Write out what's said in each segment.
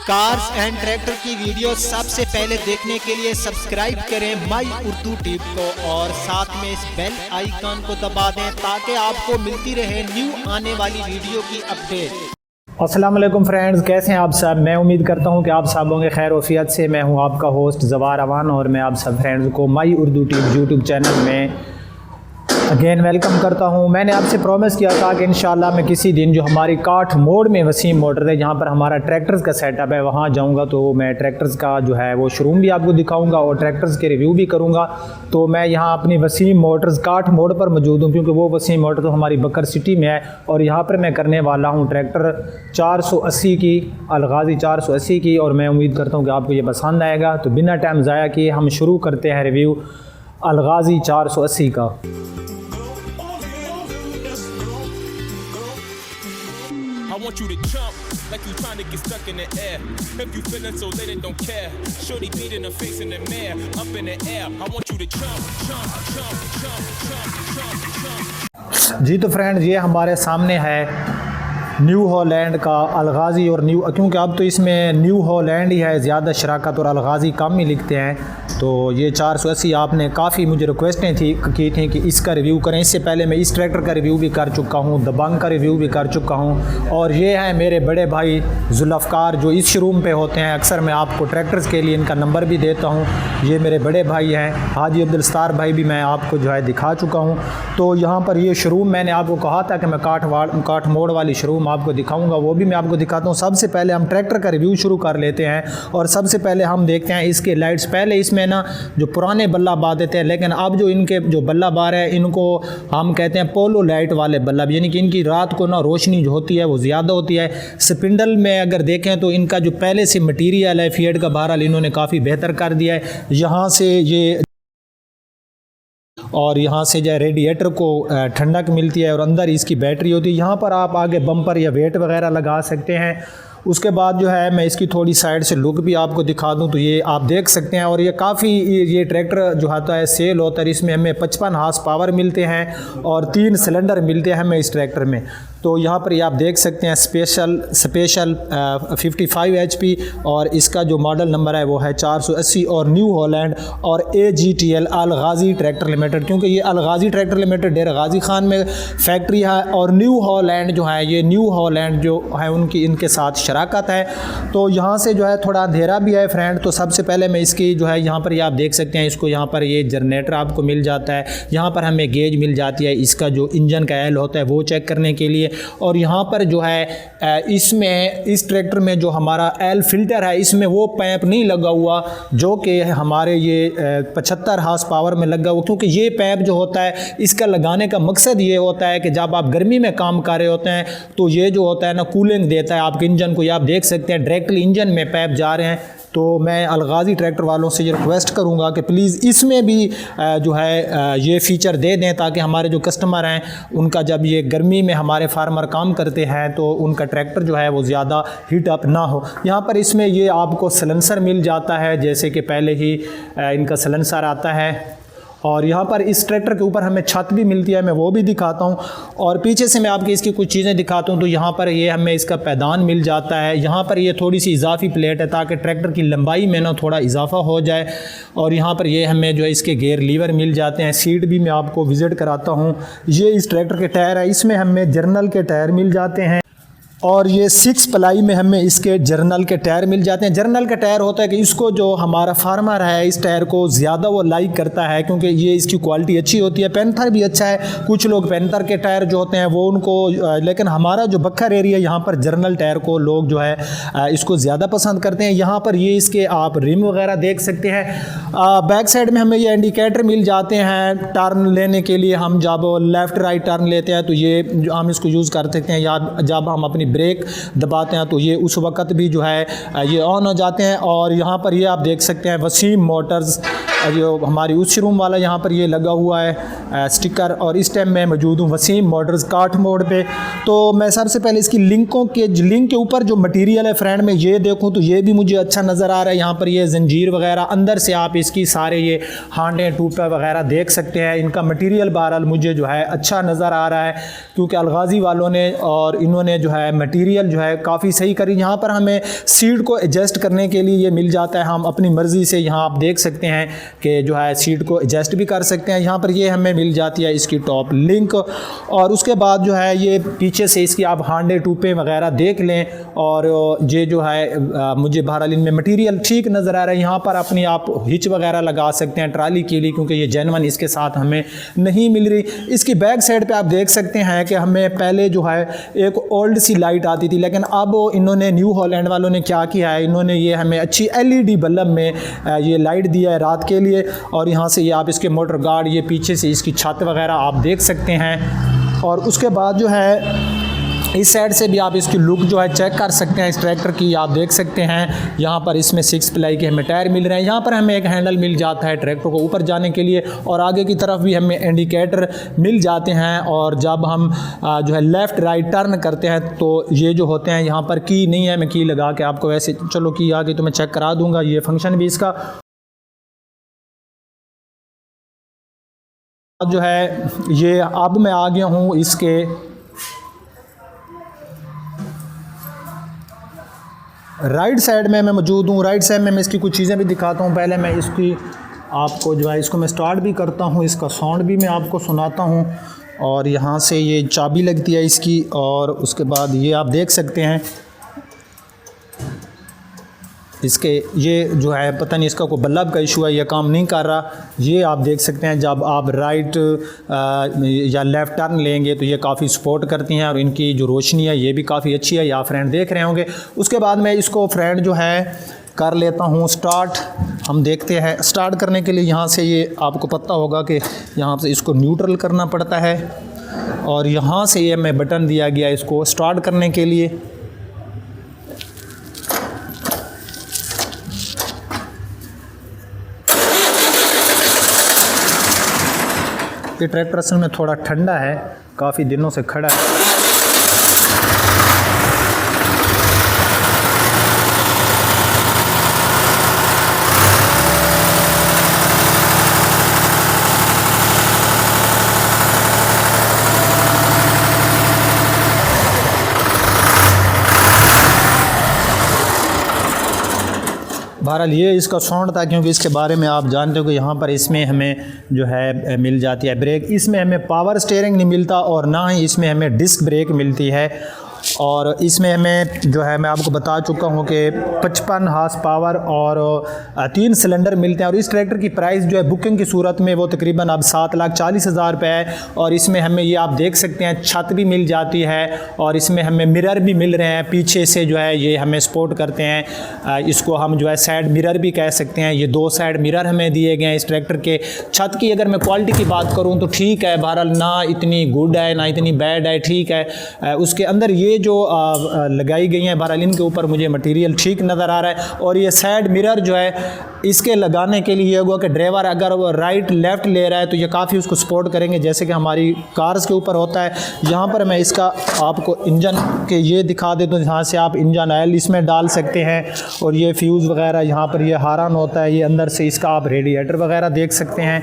Cars and tractor की video सबसे पहले देखने के लिए सब्सक्राइब करें माई उर्दू टिप को और साथ में इस बेल आइकन को दबा दें ताकि आपको मिलती रहे न्यू आने वाली वीडियो की अपडेट। अस्सलाम वालेकुम फ्रेंड्स, कैसे हैं आप सब। मैं उम्मीद करता हूं कि आप सब होंगे खैर वफियत से। मैं हूं आपका होस्ट ज़वार अवान और मैं आप सब फ्रेंड्स को माई उर्दू टिप यूट्यूब चैनल में अगेन वेलकम करता हूं। मैंने आपसे प्रॉमिस किया था कि इंशाल्लाह मैं किसी दिन जो हमारी काठ मोड़ में वसीम मोटर है जहां पर हमारा ट्रैक्टर्स का सेटअप है वहां जाऊंगा, तो मैं ट्रैक्टर्स का जो है वो शोरूम भी आपको दिखाऊंगा और ट्रैक्टर्स के रिव्यू भी करूंगा। तो मैं यहां अपनी वसीम मोटर्स काठ मोड़ पर मौजूद हूं क्योंकि वो वसीम मोटर तो हमारी बकर सिटी में है और यहाँ पर मैं करने वाला हूँ ट्रैक्टर 480 की, अलगाज़ी 480 की, और मैं उम्मीद करता हूँ कि आपको ये पसंद आएगा। तो बिना टाइम ज़ाया किए हम शुरू करते हैं रिव्यू अलगाज़ी 480 का। I want you to jump like you trying to get stuck in the air. If you feeling so late, don't care. Shorty beating her face in the mirror, up in the air. I want you to jump, jump, jump, jump, jump, jump, jump. जी तो friends, ये हमारे सामने है new Holland का अलगाज़ी और new, क्योंकि अब तो इसमें न्यू हॉलैंड ही है ज़्यादा शराकत और अलगाज़ी कम ही लिखते हैं। तो ये 480 आपने काफ़ी मुझे रिक्वेस्टें की थी कि इसका रिव्यू करें। इससे पहले मैं इस ट्रैक्टर का रिव्यू भी कर चुका हूँ, दबंग का रिव्यू भी कर चुका हूँ। और ये हैं मेरे बड़े भाई जुल्फ़कार जो इस शोरूम पे होते हैं। अक्सर मैं आपको ट्रैक्टर्स के लिए इनका नंबर भी देता हूँ। ये मेरे बड़े भाई हैं, हाजी अब्दुल सत्तार भाई भी मैं आपको जो है दिखा चुका हूँ। तो यहाँ पर ये शोरूम मैंने आपको कहा था कि मैं काठ मोड़ वाली शोरूम आपको दिखाऊंगा, वो भी मैं आपको दिखाता हूँ। सबसे पहले हम ट्रैक्टर का रिव्यू शुरू कर लेते हैं और सबसे पहले हम देखते हैं इसके लाइट्स। पहले इसमें ना जो पुराने बल्ला बार देते हैं, लेकिन अब जो इनके जो बल्ला बार है इनको हम कहते हैं पोलो लाइट वाले बल्ब, यानी कि इनकी रात को ना रोशनी जो होती है वो ज़्यादा होती है। स्पिंडल में अगर देखें तो इनका जो पहले से मटीरियल है फिएट का, बहरहाल इन्होंने काफ़ी बेहतर कर दिया है। यहाँ से ये और यहाँ से जो है रेडिएटर को ठंडक मिलती है और अंदर इसकी बैटरी होती है। यहाँ पर आप आगे बम्पर या वेट वगैरह लगा सकते हैं। उसके बाद जो है मैं इसकी थोड़ी साइड से लुक भी आपको दिखा दूं तो ये आप देख सकते हैं। और ये काफ़ी ये ट्रैक्टर जो होता है सेल होता है, इसमें हमें 55 हार्स पावर मिलते हैं और 3 सिलेंडर मिलते हैं हमें इस ट्रैक्टर में। तो यहाँ पर ये आप देख सकते हैं स्पेशल 55 HP और इसका जो मॉडल नंबर है वो है 480 और न्यू हॉलैंड और AGTL अलगाज़ी ट्रैक्टर लिमिटेड, क्योंकि ये अलगाज़ी ट्रैक्टर लिमिटेड डेरा गाजी खान में फैक्ट्री है और न्यू हॉलैंड जो है ये न्यू हॉलैंड जो है उनकी इनके साथ शराकत है। तो यहाँ से जो है थोड़ा अंधेरा भी है फ्रेंड। तो सबसे पहले मैं इसकी जो है यहाँ पर ये आप देख सकते हैं, इसको यहाँ पर ये जनरेटर आपको मिल जाता है। यहाँ पर हमें गेज मिल जाती है इसका जो इंजन का एल होता है वो चेक करने के लिए। और यहाँ पर जो है इसमें इस ट्रैक्टर में जो हमारा एल फिल्टर है इसमें वो पैप नहीं लगा हुआ जो कि हमारे ये 75 हार्स पावर में लगा हुआ, क्योंकि ये पैप जो होता है इसका लगाने का मकसद ये होता है कि जब आप गर्मी में काम कर रहे होते हैं तो ये जो होता है ना कूलिंग देता है आपके इंजन को। ये आप देख सकते हैं डायरेक्टली इंजन में पैप जा रहे हैं। तो मैं अलगाज़ी ट्रैक्टर वालों से ये रिक्वेस्ट करूंगा कि प्लीज़ इसमें भी जो है ये फ़ीचर दे दें ताकि हमारे जो कस्टमर हैं उनका जब ये गर्मी में हमारे फार्मर काम करते हैं तो उनका ट्रैक्टर जो है वो ज़्यादा हीट अप ना हो। यहाँ पर इसमें ये आपको सलेंसर मिल जाता है, जैसे कि पहले ही इनका सलेंसर आता है। और यहाँ पर इस ट्रैक्टर के ऊपर हमें छत भी मिलती है, मैं वो भी दिखाता हूँ। और पीछे से मैं आपकी इसकी कुछ चीज़ें दिखाता हूँ। तो यहाँ पर ये हमें इसका पैदान मिल जाता है। यहाँ पर ये थोड़ी सी इजाफी प्लेट है ताकि ट्रैक्टर की लंबाई में ना थोड़ा इजाफा हो जाए। और यहाँ पर ये हमें जो है इसके गेयर लीवर मिल जाते हैं। सीट भी मैं आपको विज़िट कराता हूँ। ये इस ट्रैक्टर के टायर है, इसमें हमें जर्नल के टायर मिल जाते हैं। और ये 6 प्लाई में हमें इसके जर्नल के टायर मिल जाते हैं। जर्नल का टायर होता है कि इसको जो हमारा फार्मर है इस टायर को ज़्यादा वो लाइक करता है क्योंकि ये इसकी क्वालिटी अच्छी होती है। पैंथर भी अच्छा है, कुछ लोग पैंथर के टायर जो होते हैं वो उनको, लेकिन हमारा जो बखर एरिया यहाँ पर जर्नल टायर को लोग जो है इसको ज़्यादा पसंद करते हैं। यहाँ पर ये इसके आप रिम वगैरह देख सकते हैं। बैक साइड में हमें ये इंडिकेटर मिल जाते हैं टर्न लेने के लिए। हम जब लेफ़्ट राइट टर्न लेते हैं तो ये हम इसको यूज़ कर सकते हैं, या जब हम अपनी ब्रेक दबाते हैं तो ये उस वक़्त भी जो है ये ऑन हो जाते हैं। और यहाँ पर ये आप देख सकते हैं वसीम मोटर्स जो हमारी उस रूम वाला यहाँ पर ये लगा हुआ है स्टिकर। और इस टाइम मैं मौजूद हूँ वसीम मोटर्स काठ मोड़ पे। तो मैं सबसे पहले इसकी लिंक के ऊपर जो मटेरियल है फ्रेंड में ये देखूँ तो ये भी मुझे अच्छा नज़र आ रहा है। यहाँ पर ये जंजीर वगैरह, अंदर से आप इसकी सारे ये हांडे टूपे वगैरह देख सकते हैं। इनका मटेरियल बहरहाल मुझे जो है अच्छा नज़र आ रहा है, क्योंकि अलगाजी वालों ने और इन्होंने जो है मटेरियल जो है काफ़ी सही करी। यहाँ पर हमें सीट को एडजस्ट करने के लिए ये मिल जाता है, हम अपनी मर्ज़ी से यहाँ आप देख सकते हैं कि जो है सीट को एडजस्ट भी कर सकते हैं। यहाँ पर ये हमें मिल जाती है इसकी टॉप लिंक। और उसके बाद जो है ये पीछे से इसकी आप हांडे टूपे वगैरह देख लें। और ये जो है मुझे बहरहाल इनमें मटेरियल ठीक नज़र आ रहा है। यहाँ पर अपनी आप हिच वगैरह लगा सकते हैं ट्राली के लिए, क्योंकि ये जेन्युइन इसके साथ हमें नहीं मिल रही। इसकी बैक साइड पे आप देख सकते हैं कि हमें पहले जो है एक ओल्ड सी लाइट आती थी, लेकिन अब इन्होंने न्यू हॉलैंड वालों ने क्या किया है, इन्होंने ये हमें अच्छी LED बल्ब में ये लाइट दिया है रात के लिए। और यहाँ से ये आप इसके मोटर गार्ड, ये पीछे से इसकी छत वगैरह आप देख सकते हैं। और उसके बाद जो है इस साइड से भी आप इसकी लुक जो है चेक कर सकते हैं इस ट्रैक्टर की। आप देख सकते हैं यहाँ पर इसमें 6 प्लाई के हमें टायर मिल रहे हैं। यहाँ पर हमें एक हैंडल मिल जाता है ट्रैक्टर को ऊपर जाने के लिए, और आगे की तरफ भी हमें इंडिकेटर मिल जाते हैं। और जब हम जो है लेफ़्ट राइट टर्न करते हैं तो ये जो होते हैं, यहाँ पर की नहीं है, मैं की लगा के आपको वैसे चलो की आगे तो मैं चेक करा दूँगा, ये फंक्शन भी इसका। अब जो है ये अब मैं आ गया हूँ इसके राइट साइड में मैं मौजूद हूँ। राइट साइड में मैं इसकी कुछ चीज़ें भी दिखाता हूँ। पहले मैं इसकी आपको जो है इसको मैं स्टार्ट भी करता हूँ, इसका साउंड भी मैं आपको सुनाता हूँ। और यहाँ से ये चाबी लगती है इसकी, और उसके बाद ये आप देख सकते हैं इसके ये जो है पता नहीं इसका कोई बल्ब का इशू है, ये काम नहीं कर रहा। ये आप देख सकते हैं जब आप राइट या लेफ़्ट टर्न लेंगे तो ये काफ़ी सपोर्ट करती हैं, और इनकी जो रोशनी है ये भी काफ़ी अच्छी है, ये आप फ्रेंड देख रहे होंगे। उसके बाद मैं इसको फ्रेंड जो है कर लेता हूँ स्टार्ट। हम देखते हैं स्टार्ट करने के लिए यहाँ से ये आपको पता होगा कि यहाँ से इसको न्यूट्रल करना पड़ता है, और यहाँ से ये मैं बटन दिया गया इसको स्टार्ट करने के लिए। ये ट्रैक्टर असल में थोड़ा ठंडा है, काफ़ी दिनों से खड़ा है। बहरहाल ये इसका साउंड था, क्योंकि इसके बारे में आप जानते हो कि यहाँ पर इसमें हमें जो है मिल जाती है ब्रेक। इसमें हमें पावर स्टीयरिंग नहीं मिलता, और ना ही इसमें हमें डिस्क ब्रेक मिलती है। और इसमें हमें जो है मैं आपको बता चुका हूँ कि 55 हार्स पावर और 3 सिलेंडर मिलते हैं। और इस ट्रैक्टर की प्राइस जो है बुकिंग की सूरत में वो तकरीबन अब 7,40,000 रुपये है। और इसमें हमें ये आप देख सकते हैं छत भी मिल जाती है, और इसमें हमें मिरर भी मिल रहे हैं पीछे से जो है ये हमें सपोर्ट करते हैं। इसको हम जो है साइड मिरर भी कह सकते हैं। ये 2 साइड मिरर हमें दिए गए हैं इस ट्रैक्टर के। छत की अगर मैं क्वालिटी की बात करूँ तो ठीक है, बहरहाल ना इतनी गुड है ना इतनी बैड है, ठीक है। उसके अंदर ये जो लगाई गई हैं बहरहाल इनके ऊपर मुझे मटेरियल ठीक नज़र आ रहा है। और ये साइड मिरर जो है इसके लगाने के लिए होगा कि ड्राइवर अगर वो राइट लेफ़्ट ले रहा है तो ये काफ़ी उसको सपोर्ट करेंगे, जैसे कि हमारी कार्स के ऊपर होता है। यहाँ पर मैं इसका आपको इंजन के ये दिखा दे तो यहाँ से आप इंजन ऑयल इसमें डाल सकते हैं, और ये फ्यूज़ वगैरह यहाँ पर ये हारन होता है, ये अंदर से इसका आप रेडिएटर वगैरह देख सकते हैं।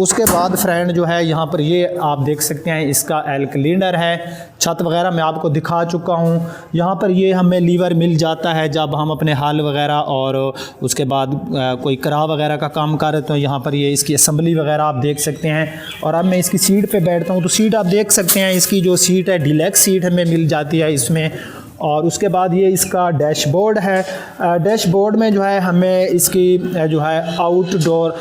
उसके बाद फ्रेंड जो है यहाँ पर ये आप देख सकते हैं इसका एल क्लीनर है। छत वगैरह मैं आपको दिखा चुका हूँ। यहाँ पर ये हमें लीवर मिल जाता है जब हम अपने हाल वगैरह और उसके बाद कोई करा वगैरह का काम कर रहे तो यहाँ पर ये इसकी असम्बली वगैरह आप देख सकते हैं। और अब मैं इसकी सीट पे बैठता हूँ तो सीट आप देख सकते हैं, इसकी जो सीट है डीलक्स सीट हमें मिल जाती है इसमें। और उसके बाद ये इसका डैशबोर्ड है। डैशबोर्ड में जो है हमें इसकी जो है आउटडोर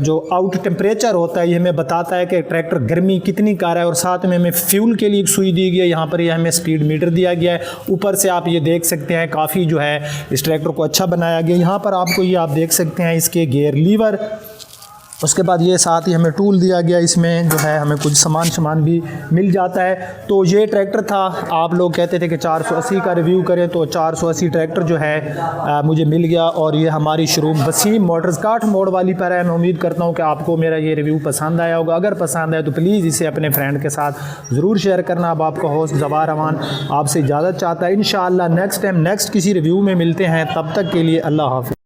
जो आउट टेम्परेचर होता है ये हमें बताता है कि ट्रैक्टर गर्मी कितनी कर रहा है। और साथ में हमें फ्यूल के लिए एक सुई दी गई है, यहाँ पर ये हमें स्पीड मीटर दिया गया है। ऊपर से आप ये देख सकते हैं काफ़ी जो है इस ट्रैक्टर को अच्छा बनाया गया। यहाँ पर आपको ये आप देख सकते हैं इसके गियर लीवर उसके बाद ये साथ ही हमें टूल दिया गया, इसमें जो है हमें कुछ सामान भी मिल जाता है। तो ये ट्रैक्टर था, आप लोग कहते थे कि 480 का रिव्यू करें, तो 480 ट्रैक्टर जो है मुझे मिल गया। और ये हमारी शोरूम वसीम मोटर्स काठ मोड़ वाली पर है। मैं उम्मीद करता हूँ कि आपको मेरा ये रिव्यू पसंद आया होगा। अगर पसंद आए तो प्लीज़ इसे अपने फ्रेंड के साथ ज़रूर शेयर करना। अब आपका होस्ट ज़बार रहमान आपसे इजाज़त चाहता है। इंशाअल्लाह नेक्स्ट टाइम नेक्स्ट किसी रिव्यू में मिलते हैं, तब तक के लिए अल्लाह हाफ़िज़।